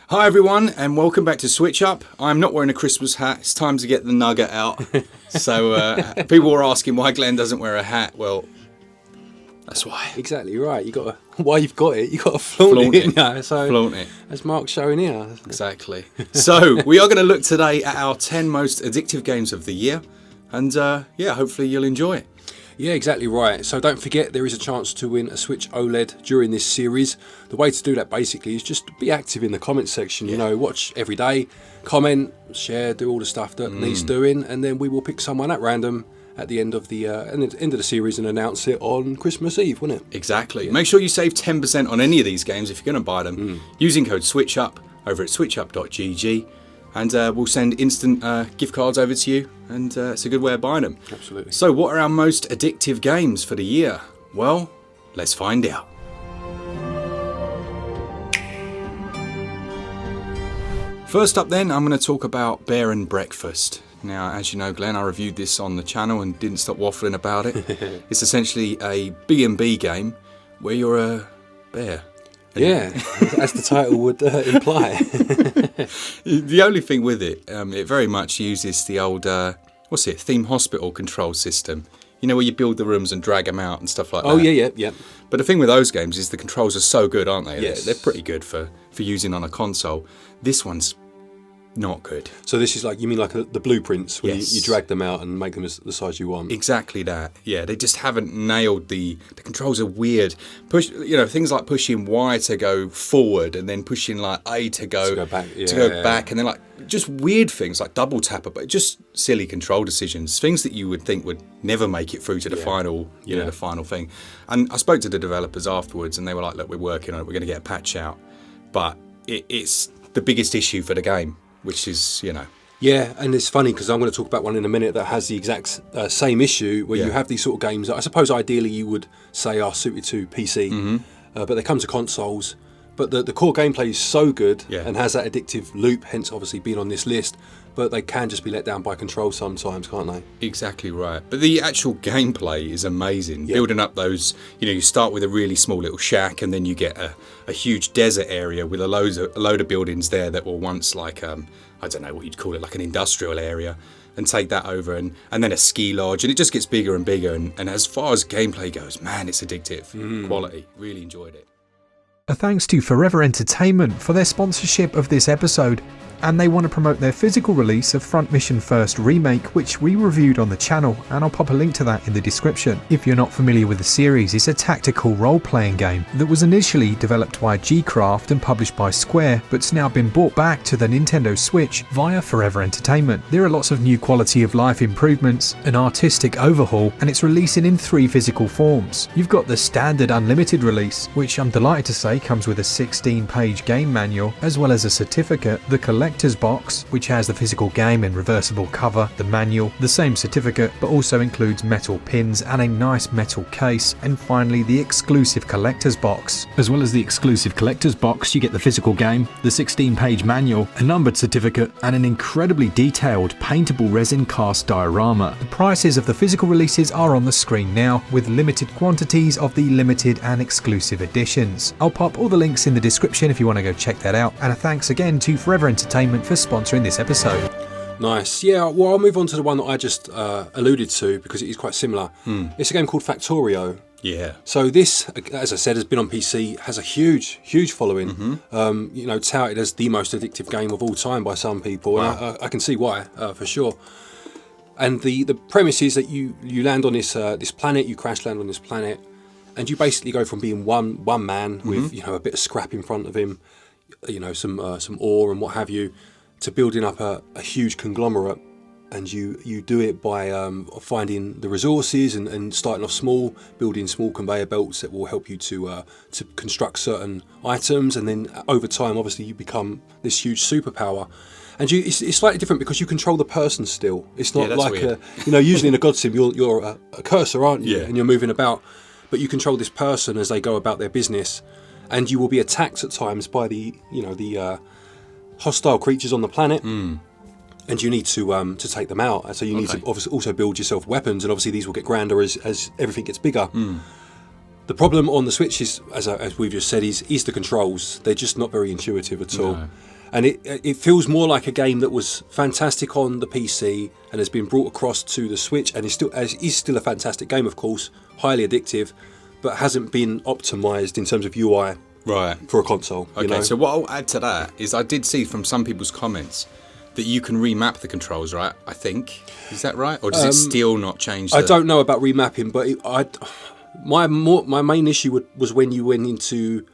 Hi everyone, and welcome back to SwitchUp. I'm not wearing a Christmas hat. It's time to get the nugget out. So people were asking why Glen doesn't wear a hat. Well, that's why. Exactly right. While you've got it, you got to flaunt it. Flaunt it. As Mark's showing here. Exactly. So we are going to look today at our 10 most addictive games of the year, and hopefully you'll enjoy it. Yeah, exactly right. So don't forget, there is a chance to win a Switch OLED during this series. The way to do that basically is just be active in the comment section. You know, watch every day, comment, share, do all the stuff that needs doing, and then we will pick someone at random at the end of the series and announce it on Christmas Eve, wouldn't it? Exactly. Yeah. Make sure you save 10% on any of these games if you're going to buy them using code SwitchUp over at switchup.gg. And we'll send instant gift cards over to you, and it's a good way of buying them. Absolutely. So what are our most addictive games for the year? Well, let's find out. First up then, I'm going to talk about Bear and Breakfast. Now, as you know, Glenn, I reviewed this on the channel and didn't stop waffling about it. It's essentially a B&B game where you're a bear. Yeah, as the title would imply. The only thing with it, it very much uses the old, theme hospital control system. You know, where you build the rooms and drag them out and stuff like that. Oh, yeah. But the thing with those games is the controls are so good, aren't they? Yes. They're pretty good for using on a console. This one's not good. So this is like, you mean like the blueprints where Yes. you drag them out and make them the size you want? Exactly that. Yeah, they just haven't nailed the controls are weird. Things like pushing Y to go forward and then pushing like A to go back. And then like just weird things like double tapper, but just silly control decisions, things that you would think would never make it through to the final, the final thing. And I spoke to the developers afterwards and they were like, look, we're working on it. We're going to get a patch out. But it's the biggest issue for the game. Which is, Yeah, and it's funny because I'm going to talk about one in a minute that has the exact same issue where you have these sort of games that I suppose ideally you would say are suited to PC, but they come to consoles. But the core gameplay is so good and has that addictive loop, hence obviously being on this list, but they can just be let down by control sometimes, can't they? Exactly right. But the actual gameplay is amazing. Yeah. Building up those, you start with a really small little shack and then you get a huge desert area with a load of buildings there that were once like, I don't know what you'd call it, like an industrial area, and take that over and then a ski lodge, and it just gets bigger and bigger. And as far as gameplay goes, man, it's addictive. Quality. Really enjoyed it. A thanks to Forever Entertainment for their sponsorship of this episode, and they want to promote their physical release of Front Mission First Remake, which we reviewed on the channel, and I'll pop a link to that in the description. If you're not familiar with the series, it's a tactical role-playing game that was initially developed by G-Craft and published by Square, but's now been brought back to the Nintendo Switch via Forever Entertainment. There are lots of new quality of life improvements, an artistic overhaul, and it's releasing in 3 physical forms. You've got the standard unlimited release, which I'm delighted to say comes with a 16-page game manual, as well as a certificate, the collector's box, which has the physical game and reversible cover, the manual, the same certificate, but also includes metal pins and a nice metal case, and finally the exclusive collector's box. As well as the exclusive collector's box, you get the physical game, the 16-page manual, a numbered certificate, and an incredibly detailed paintable resin cast diorama. The prices of the physical releases are on the screen now, with limited quantities of the limited and exclusive editions. I'll pop all the links in the description if you want to go check that out, and a thanks again to Forever Entertainment for sponsoring this episode. Nice. Yeah, well, I'll move on to the one that I just alluded to because it is quite similar. It's a game called Factorio. Yeah. So this, as I said, has been on PC, has a huge following. Touted as the most addictive game of all time by some people. Wow. And I can see why, for sure. And the premise is that you land on this planet, you crash land on this planet, and you basically go from being one man with a bit of scrap in front of him, some ore and what have you, to building up a huge conglomerate. And you do it by finding the resources and starting off small, building small conveyor belts that will help you to construct certain items, and then over time, obviously, you become this huge superpower. And it's slightly different because you control the person still. It's not like usually in a God Sim you're a cursor, aren't you? Yeah. And you're moving about, but you control this person as they go about their business, and you will be attacked at times by the hostile creatures on the planet. And you need to take them out. So you need to obviously also build yourself weapons, and obviously these will get grander as everything gets bigger. The problem on the Switch is, as we've just said, is the controls. They're just not very intuitive at all. No. And it feels more like a game that was fantastic on the PC and has been brought across to the Switch, and is still a fantastic game, of course, highly addictive, but hasn't been optimized in terms of UI Right. for a console. Okay, you know? so what I'll add to that is I did see from some people's comments that you can remap the controls, right? I think. Is that right? Or does it still not change? I don't know about remapping, but my main issue was when you went into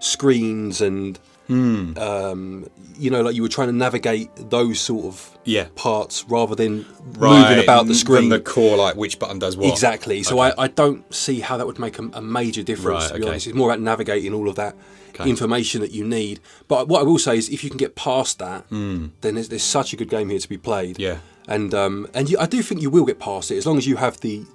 screens and like you were trying to navigate those sort of parts rather than moving about the screen. Than the core, like which button does what. Exactly. So I don't see how that would make a major difference, to be honest. It's more about navigating all of that information that you need. But what I will say is, if you can get past that, then there's such a good game here to be played. Yeah. And I do think you will get past it as long as you have the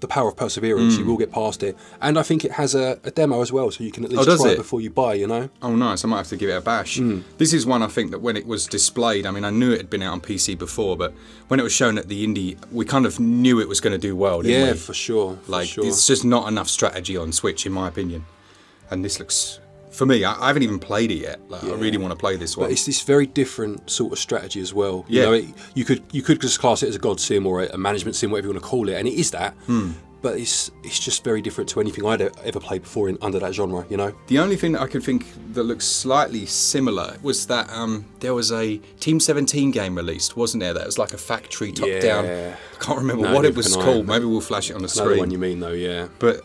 power of perseverance. You will get past it, and I think it has a demo as well, so you can at least try it before you buy. Oh, nice! I might have to give it a bash. This is one I think that when it was displayed, I mean, I knew it had been out on PC before, but when it was shown at the indie, we kind of knew it was going to do well. Didn't we? For sure. It's just not enough strategy on Switch, in my opinion. And this looks. For me, I haven't even played it yet. I really want to play this one. But it's this very different sort of strategy as well. You could just class it as a god sim or a management sim, whatever you want to call it, and it is that. But it's just very different to anything I'd ever played before under that genre. The only thing that I could think that looks slightly similar was that there was a Team 17 game released, wasn't there? That was like a factory top-down. I can't remember what it was called. Maybe we'll flash it on the screen. Another one you mean, though, yeah. But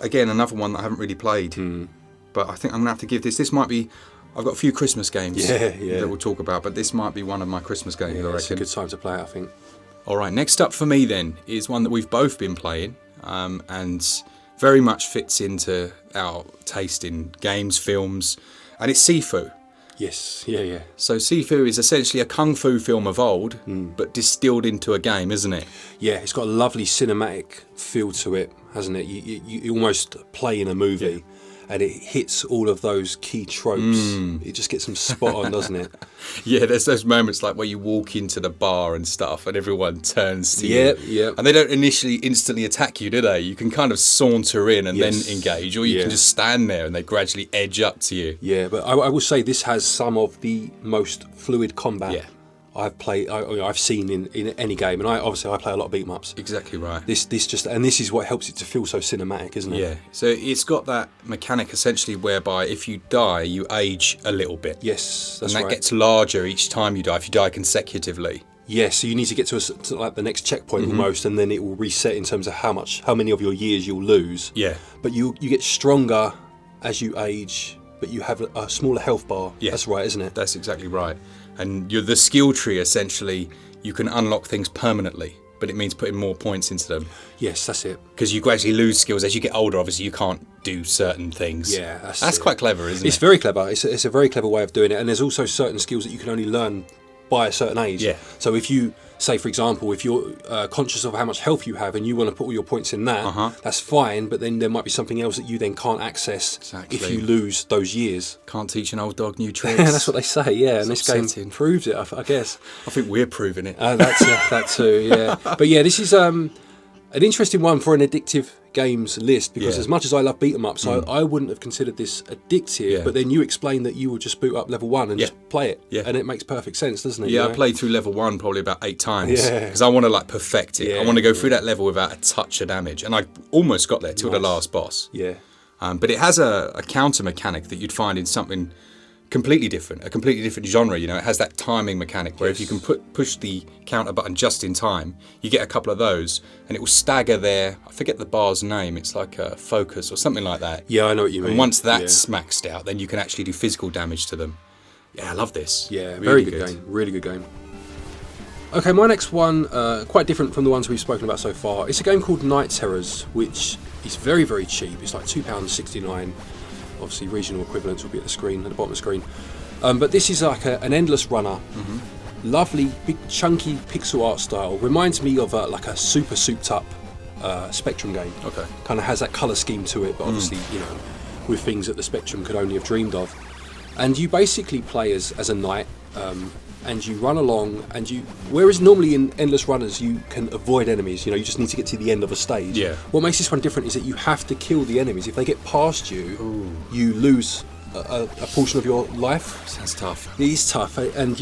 again, another one that I haven't really played. But I think I'm going to have to give this. This might be. I've got a few Christmas games that we'll talk about, but this might be one of my Christmas games, I reckon. It's a good time to play it, I think. All right, next up for me then is one that we've both been playing and very much fits into our taste in games, films, and it's Sifu. Yes, yeah. So Sifu is essentially a kung fu film of old, but distilled into a game, isn't it? Yeah, it's got a lovely cinematic feel to it, hasn't it? You almost play in a movie. And it hits all of those key tropes. It just gets them spot on, doesn't it? Yeah, there's those moments like where you walk into the bar and stuff and everyone turns to you. Yeah. And they don't instantly attack you, do they? You can kind of saunter in and then engage, or you can just stand there and they gradually edge up to you. Yeah, but I will say this has some of the most fluid combat I've seen in any game, and I play a lot of beat 'em ups. Exactly right. This is what helps it to feel so cinematic, isn't it? Yeah. So it's got that mechanic essentially whereby if you die, you age a little bit. Yes, that's right. And that gets larger each time you die. If you die consecutively. Yes, so you need to get to like the next checkpoint almost, and then it will reset in terms of how many of your years you'll lose. Yeah. But you get stronger as you age, but you have a smaller health bar. Yeah. That's right, isn't it? That's exactly right. And you're the skill tree, essentially, you can unlock things permanently, but it means putting more points into them. Yes, that's it. Because you gradually lose skills. As you get older, obviously, you can't do certain things. Yeah, that's quite clever, isn't it? It's very clever. It's a very clever way of doing it. And there's also certain skills that you can only learn by a certain age. Yeah. So if you, say, for example, if you're conscious of how much health you have and you want to put all your points in that, that's fine, but then there might be something else that you then can't access if you lose those years. Can't teach an old dog new tricks. That's what they say, yeah, and this game proves it, I guess. I think we're proving it. That too, yeah. But yeah, this is an interesting one for an addictive games list, because as much as I love beat 'em ups, I wouldn't have considered this addictive, but then you explained that you would just boot up level 1 and just play it, and it makes perfect sense, doesn't it? Yeah, I played through level 1 probably about 8 times, because I want to perfect it. I want to go through that level without a touch of damage, and I almost got there till the last boss. Yeah. But it has a counter mechanic that you'd find in something completely different, a completely different genre. It has that timing mechanic where if you can push the counter button just in time, you get a couple of those, and it will stagger their, I forget the bar's name, it's like a focus or something like that. Yeah, I know what you mean. And once that's maxed out, then you can actually do physical damage to them. Yeah, I love this. Yeah, really very good game. Really good game. Okay, my next one, quite different from the ones we've spoken about so far. It's a game called Night Terrors, which is very, very cheap. It's like £2.69. Obviously, regional equivalents will be at the screen, at the bottom of the screen. But this is like an endless runner. Lovely, big, chunky pixel art style. Reminds me of like a super souped up Spectrum game. Okay. Kind of has that colour scheme to it, but obviously, with things that the Spectrum could only have dreamed of. And you basically play as a knight. and you run along, and whereas normally in endless runners you can avoid enemies, you just need to get to the end of a stage. Yeah. What makes this one different is that you have to kill the enemies. If they get past you, you lose a portion of your life. Sounds tough. It is tough, and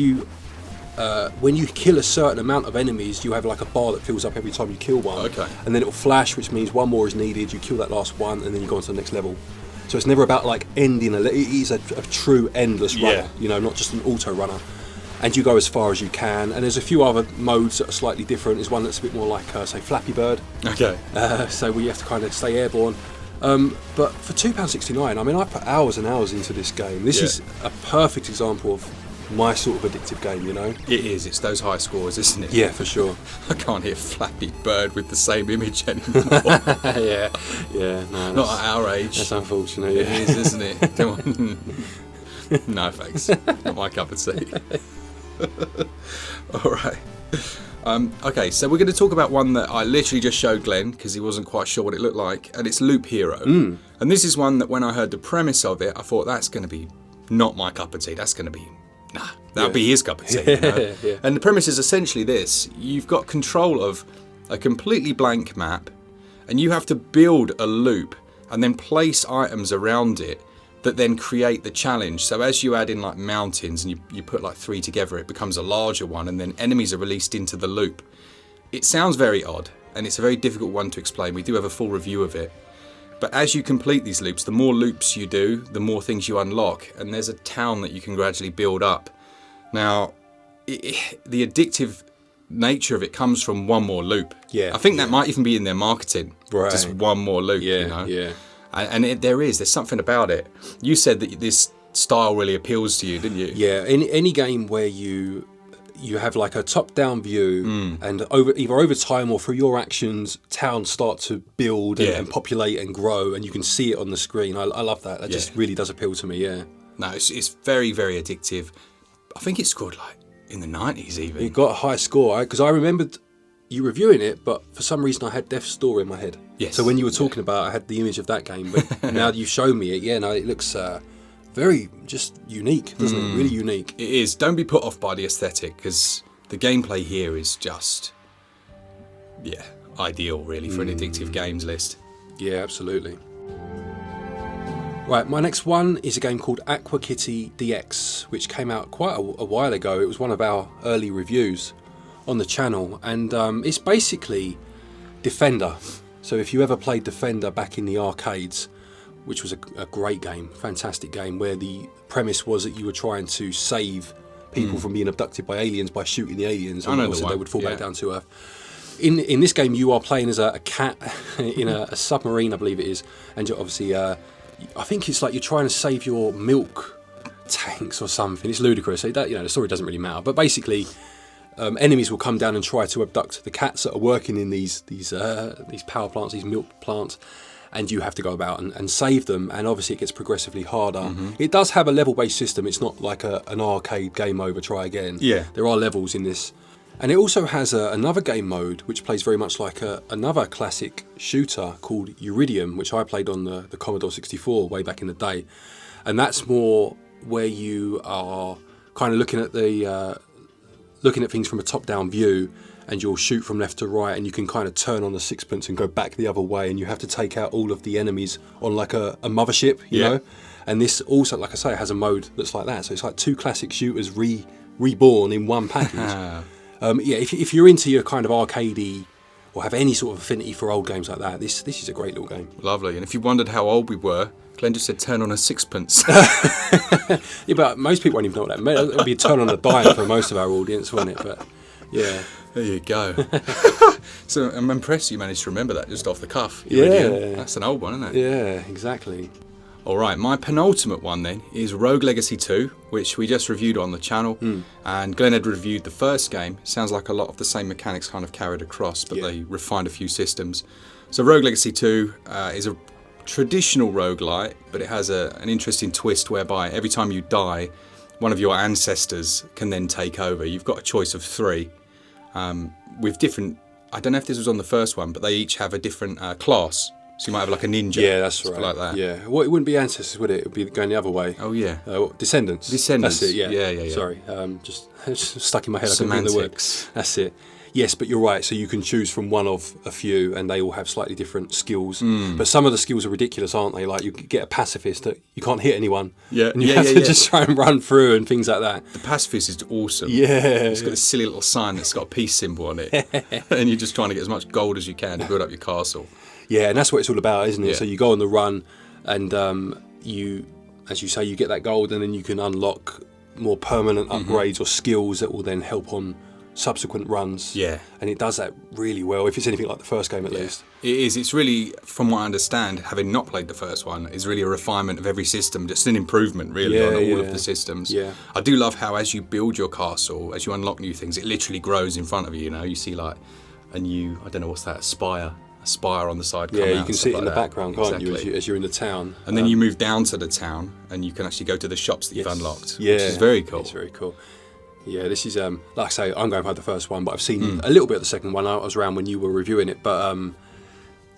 when you kill a certain amount of enemies, you have like a bar that fills up every time you kill one. Okay. And then it'll flash, which means one more is needed. You kill that last one, and then you go on to the next level. So it's never about like ending it is a true endless runner, not just an auto runner. And you go as far as you can. And there's a few other modes that are slightly different. There's one that's a bit more like, say, Flappy Bird. Okay. So where you have to kind of stay airborne. But for £2.69, I mean, I put hours and hours into this game. This is a perfect example of my sort of addictive game, It is. It's those high scores, isn't it? Yeah, for sure. I can't hear Flappy Bird with the same image anymore. yeah. No, Not at our age. That's unfortunate. It is, isn't it? Come on. No thanks. Not my cup of tea. All right. Okay, so we're going to talk about one that I literally just showed Glenn because he wasn't quite sure what it looked like, and it's Loop Hero. And this is one that when I heard the premise of it, I thought that's going to be not my cup of tea. That's going to be that'll be his cup of tea. Yeah. And the premise is essentially this: you've got control of a completely blank map, and you have to build a loop and then place items around it that then create the challenge. So as you add in like mountains and you put like 3 together, it becomes a larger one, and then enemies are released into the loop. It sounds very odd, and it's a very difficult one to explain. We do have a full review of it. But as you complete these loops, the more loops you do, the more things you unlock, and there's a town that you can gradually build up. Now, the addictive nature of it comes from one more loop. Yeah. I think that might even be in their marketing. Right. Just one more loop, Yeah. And there's something about it. You said that this style really appeals to you, didn't you? Yeah, in any game where you have like a top-down view, and either over time or through your actions, towns start to build and populate and grow, and you can see it on the screen. I love that. That just really does appeal to me. Yeah. No, it's very, very addictive. I think it scored like in the 90s even. It got a high score because I remembered you reviewing it, but for some reason I had Death's Door in my head. Yes. So when you were talking about it, I had the image of that game, but now that you've shown me it, it looks very just unique, doesn't it? Really unique. It is. Don't be put off by the aesthetic, because the gameplay here is just, ideal really for an addictive games list. Yeah, absolutely. Right, my next one is a game called Aqua Kitty DX, which came out quite a while ago. It was one of our early reviews on the channel, and it's basically Defender. So if you ever played Defender back in the arcades, which was a great game, fantastic game, where the premise was that you were trying to save people from being abducted by aliens by shooting the aliens, and also they would fall back down to Earth. In this game, you are playing as a cat in a submarine, I believe it is, and you're obviously, I think it's like you're trying to save your milk tanks or something. It's ludicrous. The story doesn't really matter, but basically, enemies will come down and try to abduct the cats that are working in these power plants, these milk plants, and you have to go about and save them. And obviously, it gets progressively harder. It does have a level-based system. It's not like an arcade game over, try again. Yeah, there are levels in this. And it also has another game mode which plays very much like another classic shooter called Iridium, which I played on the Commodore 64 way back in the day. And that's more where you are kind of looking at things from a top-down view, and you'll shoot from left to right, and you can kind of turn on the sixpence and go back the other way, and you have to take out all of the enemies on like a mothership, you know. And this also, like I say, has a mode that's like that. So it's like two classic shooters reborn in one package. If you're into your kind of arcadey or have any sort of affinity for old games like that, this is a great little game. Lovely. And if you wondered how old we were, Glenn just said turn on a sixpence. Yeah, but most people won't even know what that meant. It'll be a turn on a dime for most of our audience, won't it? But yeah. There you go. So I'm impressed you managed to remember that just off the cuff. Yeah. That's an old one, isn't it? Yeah, exactly. All right, my penultimate one then is Rogue Legacy 2, which we just reviewed on the channel. And Glenn had reviewed the first game. Sounds like a lot of the same mechanics kind of carried across, but they refined a few systems. So Rogue Legacy 2 is a traditional roguelite, but it has an interesting twist whereby every time you die, one of your ancestors can then take over. You've got a choice of 3 with different... I don't know if this was on the first one, but they each have a different class. So you might have like a ninja. Yeah, that's something right. like that. Yeah. Well, it wouldn't be ancestors, would it? It would be going the other way. Oh yeah. Descendants. Descendants. That's it. Yeah. Yeah. Sorry. Just stuck in my head. I couldn't think of the word. Semantics. That's it. Yes, but you're right. So you can choose from one of a few, and they all have slightly different skills. But some of the skills are ridiculous, aren't they? Like you get a pacifist that you can't hit anyone. Yeah, and you yeah, have yeah, to yeah. just try and run through and things like that. The pacifist is awesome. Yeah, It's got this silly little sign that's got a peace symbol on it, and you're just trying to get as much gold as you can to build up your castle. yeah, and that's what it's all about, isn't it? Yeah. So you go on the run, and you, as you say, you get that gold, and then you can unlock more permanent upgrades or skills that will then help on subsequent runs. Yeah. And it does that really well, if it's anything like the first game at least. It is. It's really, from what I understand, having not played the first one, is really a refinement of every system, just an improvement really Yeah, on all yeah. of the systems. Yeah. I do love how as you build your castle, as you unlock new things, it literally grows in front of you. You know, you see like a new, I don't know what's that, a spire on the side. Yeah, come you out, can stuff see it like in the that. background, can't Exactly. you, as you're in the town. And then you move down to the town, and you can actually go to the shops that you've Yes. unlocked, Yeah, which is very cool. It's very cool. Yeah, this is like I say, I'm going to have the first one, but I've seen a little bit of the second one. I was around when you were reviewing it, but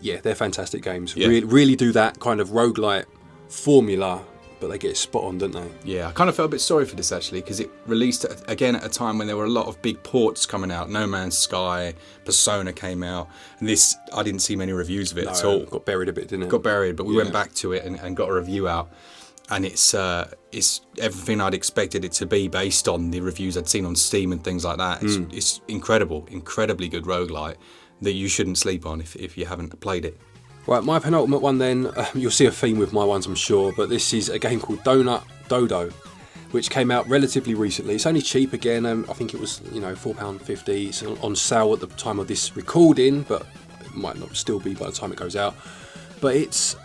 yeah, they're fantastic games. Yeah. Really do that kind of roguelite formula, but they get it spot on, don't they? Yeah, I kind of felt a bit sorry for this actually, because it released again at a time when there were a lot of big ports coming out. No Man's Sky, Persona came out, and this, I didn't see many reviews of it at all. Got buried a bit, didn't it? Got buried, but we Yeah. went back to it and got a review out, and it's everything I'd expected it to be based on the reviews I'd seen on Steam and things like that. It's incredibly good roguelite that you shouldn't sleep on if you haven't played it. Right, my penultimate one then, you'll see a theme with my ones, I'm sure, but this is a game called Donut Dodo, which came out relatively recently. It's only cheap again, I think it was, £4.50. It's on sale at the time of this recording, but it might not still be by the time it goes out. But it's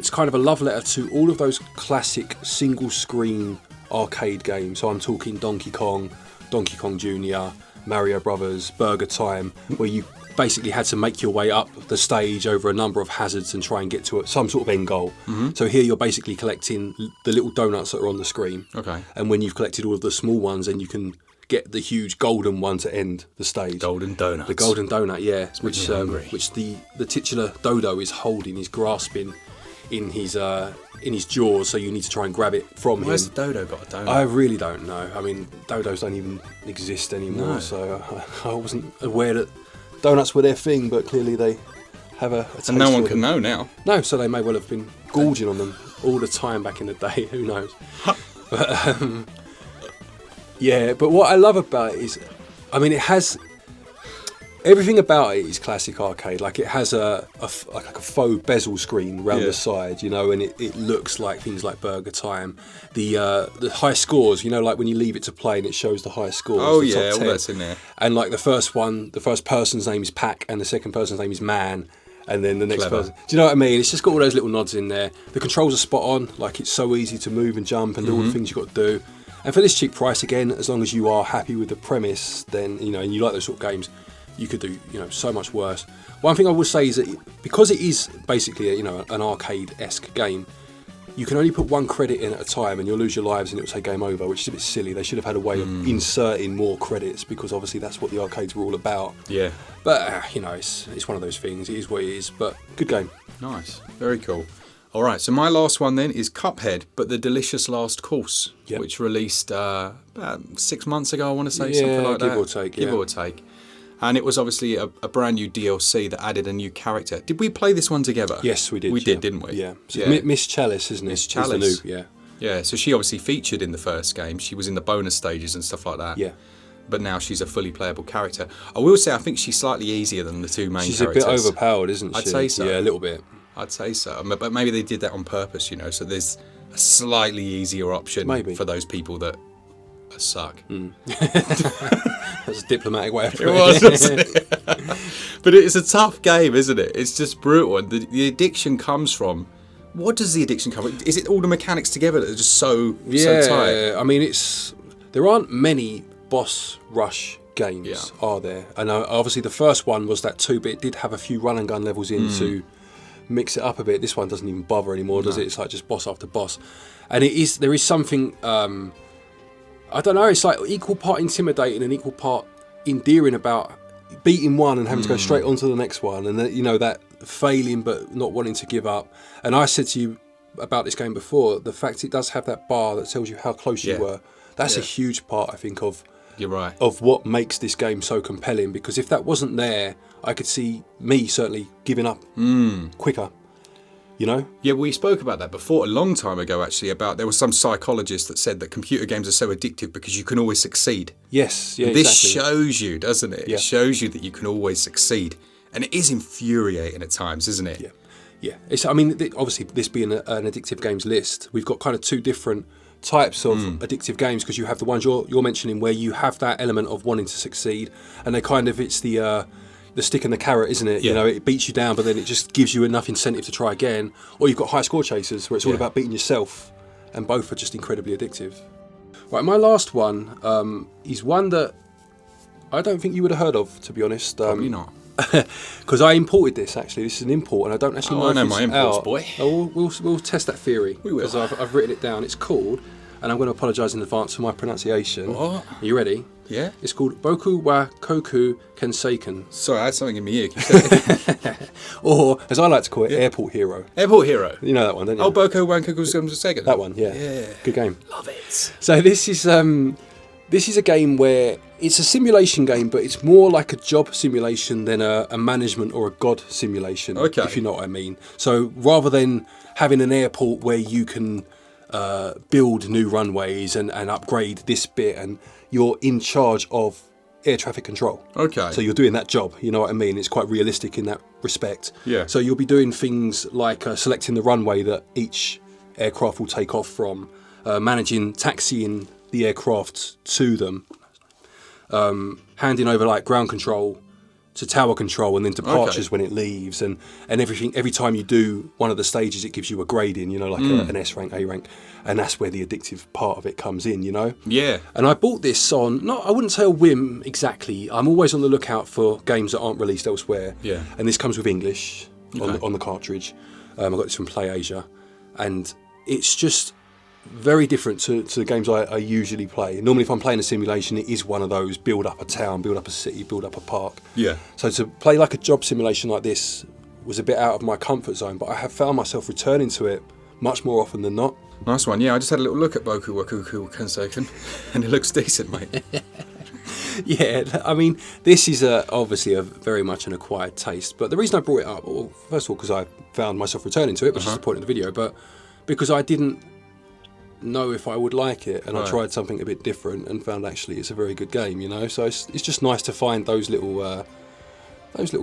kind of a love letter to all of those classic single screen arcade games. So I'm talking Donkey Kong Jr., Mario Brothers, Burger Time, where you basically had to make your way up the stage over a number of hazards and try and get to some sort of end goal. So here you're basically collecting the little donuts that are on the screen. Okay. And when you've collected all of the small ones, then you can get the huge golden one to end the stage. Golden Donuts. The golden donut, yeah, making me hungry. which the titular dodo is holding, he's grasping in his jaws, so you need to try and grab it from Where's him. the dodo got a donut? I really don't know. I mean, dodos don't even exist anymore, No. so I wasn't aware that donuts were their thing, but clearly they have a taste and no one for can them. know now. No, so they may well have been gorging on them all the time back in the day. Who knows? But yeah, but what I love about it is, I mean, it has everything about it is classic arcade. Like it has a faux bezel screen round the side, and it looks like things like Burger Time. The high scores, like when you leave it to play and it shows the high scores. Oh the top yeah, all 10. that's in there. And like the first person's name is Pack, and the second person's name is Man, and then the next Clever. person. Do you know what I mean? It's just got all those little nods in there. The controls are spot on. Like it's so easy to move and jump and do all the things you've got to do. And for this cheap price, again, as long as you are happy with the premise, then and you like those sort of games, you could do so much worse. One thing I will say is that because it is basically an arcade-esque game, you can only put one credit in at a time, and you'll lose your lives, and it'll say game over, which is a bit silly. They should have had a way of inserting more credits, because obviously that's what the arcades were all about. Yeah. But it's one of those things. It is what it is. But good game. Nice. Very cool. All right, so my last one then is CUPHEAD, but the Delicious Last Course, Yep. which released about 6 months ago, I want to say, Yeah, something like that. give or take, Give yeah. or take. And it was obviously a brand new DLC that added a new character. Did we play this one together? Yes, we did. We yeah. did, didn't we? Yeah. So Yeah. Miss Chalice, isn't it? Miss Is the Chalice. new- yeah. Yeah, so she obviously featured in the first game. She was in the bonus stages and stuff like that. Yeah. But now she's a fully playable character. I will say I think she's slightly easier than the two main She's characters. a bit overpowered, isn't she? I'd say so. Yeah, a little bit. I'd say so. But maybe they did that on purpose, so there's a slightly easier option Maybe. for those people that suck. That's a diplomatic way of It putting was, wasn't it? But it's a tough game, isn't it? It's just brutal. And the addiction comes from... What does the addiction come from? Is it all the mechanics together that are just so tight? Yeah, I mean, there aren't many boss rush games, are there? And obviously the first one was that 2-bit, did have a few run and gun levels in to mix it up a bit. This one doesn't even bother anymore, does it? It's like just boss after boss. And there is something, I don't know, it's like equal part intimidating and equal part endearing about beating one and having to go straight on to the next one. And that failing but not wanting to give up. And I said to you about this game before, the fact it does have that bar that tells you how close you were. That's a huge part, I think, of You're right. of what makes this game so compelling. Because if that wasn't there, I could see me certainly giving up quicker. You know? Yeah, we spoke about that before a long time ago, actually, about there was some psychologist that said that computer games are so addictive because you can always succeed. Yes, yeah, This exactly. shows you, doesn't it? Yeah. It shows you that you can always succeed. And it is infuriating at times, isn't it? Yeah, yeah. It's, I mean, obviously, this being an addictive games list, we've got kind of two different types of addictive games, because you have the ones you're mentioning where you have that element of wanting to succeed, and they kind of, it's the stick and the carrot, isn't it? Yeah. You know, it beats you down, but then it just gives you enough incentive to try again. Or you've got high score chasers, where it's all about beating yourself, and both are just incredibly addictive. Right, my last one is one that I don't think you would have heard of, to be honest. Probably not. Because I imported this, actually. This is an import, and I don't actually know I if know it's my imports, out. boy. We'll test that theory. We will. Because I've written it down. It's called, and I'm going to apologise in advance for my pronunciation. What? Are you ready? Yeah? It's called Boku wa Koku Kenseiken. Sorry, I had something in my ear. Can you say it? Or, as I like to call it, Airport Hero. Airport Hero. You know that one, don't you? Oh, Boko Wanko goes a second. That one, yeah. Yeah. Good game. Love it. So this is a game where it's a simulation game, but it's more like a job simulation than a management or a god simulation, Okay. if you know what I mean. So rather than having an airport where you can build new runways and upgrade this bit, and you're in charge of air traffic control. Okay. So you're doing that job, you know what I mean? It's quite realistic in that respect. Yeah. So you'll be doing things like selecting the runway that each aircraft will take off from, managing taxiing the aircraft to them, handing over like ground control to tower control, and then departures when it leaves, and everything. Every time you do one of the stages, it gives you a grading, you know, like an S rank, A rank, and that's where the addictive part of it comes in, you know. Yeah. And I bought this on, I wouldn't say a whim exactly. I'm always on the lookout for games that aren't released elsewhere. Yeah. And this comes with English Okay. on the cartridge. I got this from PlayAsia, and it's just very different to the games I usually play. Normally, if I'm playing a simulation, it is one of those build up a town, build up a city, build up a park. Yeah. So to play like a job simulation like this was a bit out of my comfort zone, but I have found myself returning to it much more often than not. Nice one. Yeah, I just had a little look at Boku Wakuku Kenseiken, and it looks decent, mate. Yeah, I mean, this is obviously a very much an acquired taste. But the reason I brought it up, well, first of all, because I found myself returning to it, which is the point of the video, but because I didn't know if I would like it, and I tried something a bit different and found actually it's a very good game, you know. So it's just nice to find those little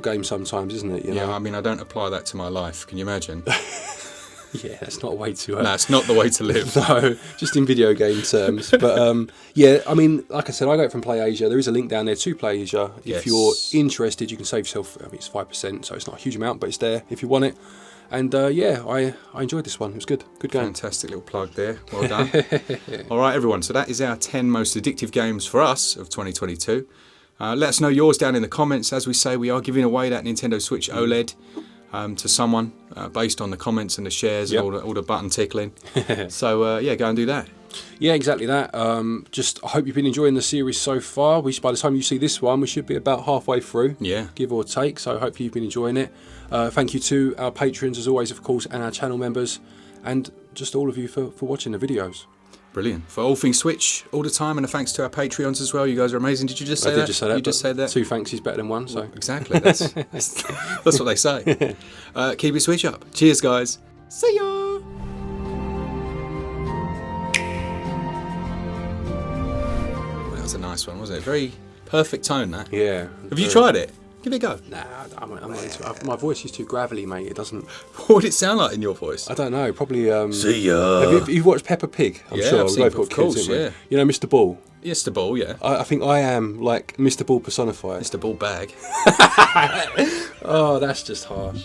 games sometimes, isn't it? You know? Yeah, I mean, I don't apply that to my life. Can you imagine? Yeah, that's not a way to. No, it's not the way to live. No, just in video game terms. But yeah, I mean, like I said, I got it from PlayAsia. There is a link down there to PlayAsia. Yes. If you're interested, you can save yourself, I think it's 5%, so it's not a huge amount, but it's there if you want it. And yeah, I enjoyed this one. It was good. Good game. Fantastic little plug there. Well done. All right, everyone. So that is our 10 most addictive games for us of 2022. Let us know yours down in the comments. As we say, we are giving away that Nintendo Switch OLED to someone based on the comments and the shares and all the button tickling. So yeah, go and do that. Yeah, exactly that. Just I hope you've been enjoying the series so far. By the time you see this one, we should be about halfway through. Yeah. Give or take. So hopefully you've been enjoying it. Thank you to our patrons as always, of course, and our channel members, and just all of you for watching the videos. Brilliant. For all things Switch all the time, and a thanks to our Patreons as well. You guys are amazing. Did you just say that? I did just say that. You just said that? 2 thanks is better than 1, so. Exactly. That's what they say. Keep it Switch up. Cheers, guys. See ya. That was a nice one, wasn't it? Very perfect tone, that. Yeah. Have you tried it? Give it a go. Nah, I'm not into it. My voice is too gravelly, mate. It doesn't. What would it sound like in your voice? I don't know. Probably. See ya. You've watched Peppa Pig? I'm Yeah, sure. I've We've seen both it, got of kids, course, haven't we? yeah. You know, Mr. Ball. Yes, the ball, yeah. I think I am like Mr. Ball personified. It's the ball bag. Oh, that's just harsh.